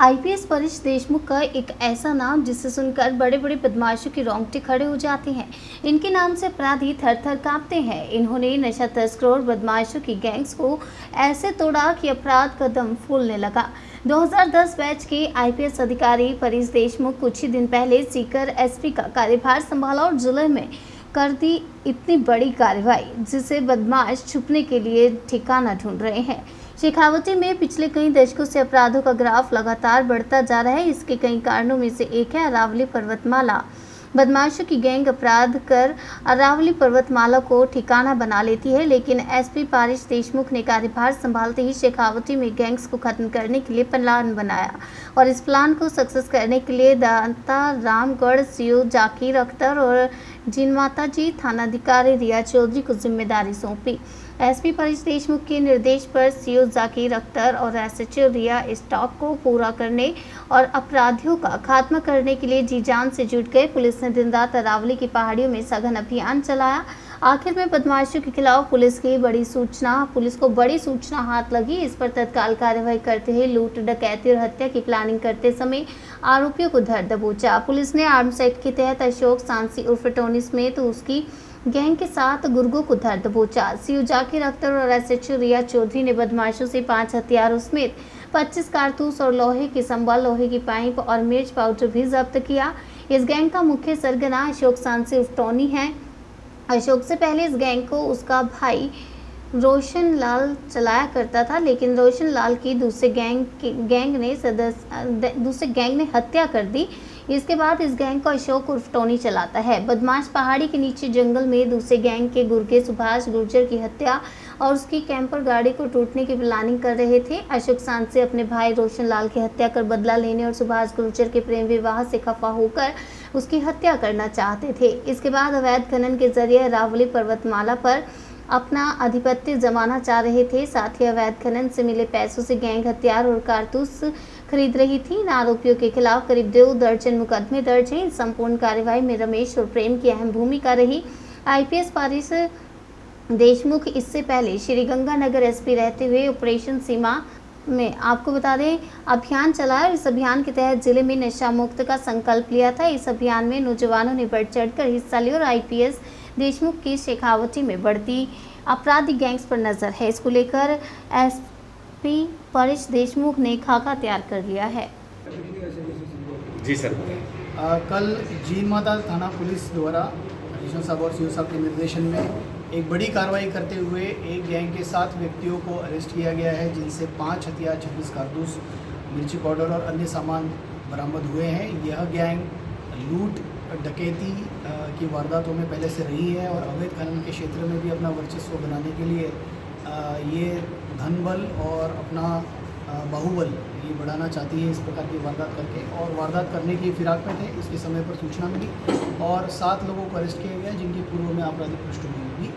IPS Paresh Deshmukh का एक ऐसा नाम जिसे सुनकर बड़े बड़े बदमाशों के रोंगटे खड़े हो जाते हैं। इनके नाम से अपराधी थर थर कांपते हैं। इन्होंने नशा तस्करों और बदमाशों की गैंग्स को ऐसे तोड़ा कि अपराध का दम फूलने लगा। 2010 बैच के आईपीएस अधिकारी परेश देशमुख कुछ ही दिन पहले सीकर एसपी का कार्यभार संभाला और जिले में कर दी इतनी बड़ी कार्रवाई जिसे बदमाश छुपने के लिए ठिकाना ढूंढ रहे हैं। शेखावटी में पिछले कई दशकों से अपराधों का ग्राफ लगातार बढ़ता जा रहा है। इसके कई कारणों में से एक है अरावली पर्वतमाला। बदमाशों की गैंग अपराध कर अरावली पर्वतमाला को ठिकाना बना लेती है, लेकिन एसपी परेश देशमुख ने कार्यभार संभालते ही शेखावटी में गैंग्स को खत्म करने के लिए प्लान बनाया और इस प्लान को सक्सेस करने के लिए दाता रामगढ़ सीओ जाकिर अख्तर और जिनमाता जी थानाधिकारी रिया चौधरी को जिम्मेदारी सौंपी। एसपी परेश देशमुख के निर्देश पर सीओ जाकिर अख्तर और एसएचओ रिया स्टॉक को पूरा करने और अपराधियों का खात्मा करने के लिए जी जान से जुट गए। पुलिस ने दिन रात अरावली की पहाड़ियों में सघन अभियान चलाया। आखिर में बदमाशों के खिलाफ पुलिस को बड़ी सूचना हाथ लगी। इस पर तत्काल कार्रवाई करते हुए लूट, डकैती और हत्या की प्लानिंग करते समय आरोपियों को धर दबोचा। पुलिस ने आर्म्स एक्ट के तहत अशोक सांसी उर्फ टोनी समेत उसकी गैंग के साथ गुर्गों को धर दबोचा। सीओ जाकिर अख्तर और एसएचओ रिया चौधरी ने बदमाशों से 5 हथियारों समेत 25 कारतूस और लोहे की संबल, लोहे की पाइप और मिर्च पाउडर भी जब्त किया। इस गैंग का मुख्य सरगना अशोक सांसी उर्फ टोनी है। अशोक से पहले इस गैंग को उसका भाई रोशन लाल चलाया करता था, लेकिन रोशन लाल की दूसरे गैंग ने हत्या कर दी। इसके बाद इस गैंग को अशोक उर्फ टोनी चलाता है। बदमाश पहाड़ी के नीचे जंगल में दूसरे गैंग के गुर्गे सुभाष गुर्जर की हत्या और उसकी कैंपर गाड़ी को टूटने की प्लानिंग कर रहे थे। अशोक सांसी अपने भाई रोशन लाल की हत्या कर बदला लेने और सुभाष गुर्जर के प्रेम विवाह से खफा होकर उसकी हत्या करना चाहते थे। इसके बाद अवैध खनन के जरिए अरावली पर्वतमाला पर अपना आधिपत्य जमाना चाह रहे थे। साथ ही अवैध खनन से मिले पैसों से गैंग हथियार और कारतूस खरीद रही थी। इन आरोपियों के खिलाफ करीब 2 दर्जन मुकदमे दर्ज हैं। इस संपूर्ण कार्रवाई में रमेश और प्रेम की अहम भूमिका रही। आईपीएस परेश देशमुख इससे पहले श्रीगंगानगर एसपी रहते हुए ऑपरेशन सीमा में आपको बता दें अभियान चलाया और इस अभियान के तहत जिले में नशा मुक्त का संकल्प लिया था। इस अभियान में नौजवानों ने बढ़ चढ़कर हिस्सा लिया और आईपीएस देशमुख की शेखावटी में बढ़ती आपराधिक गैंग्स पर नजर है। इसको लेकर एसपी परेश देशमुख ने खाका तैयार कर लिया है। जी सर। कल जीन माता थाना पुलिस द्वारा एडिशनल साहब और सीओ साहब के निर्देशन में एक बड़ी कार्रवाई करते हुए एक गैंग के 7 व्यक्तियों को अरेस्ट किया गया है, जिनसे 5 हथियार, 26 कारतूस, मिर्ची पाउडर और अन्य सामान बरामद हुए हैं। यह गैंग लूट, डकैती की वारदातों में पहले से रही है और अवैध खनन के क्षेत्र में भी अपना वर्चस्व बनाने के लिए ये धन बल और अपना बाहुबल ये बढ़ाना चाहती है इस प्रकार की वारदात करके, और वारदात करने की फिराक में थे। इसके समय पर सूचना मिली और 7 लोगों को अरेस्ट किया गया, जिनकी पूर्व में आपराधिक पृष्ठभूमि भी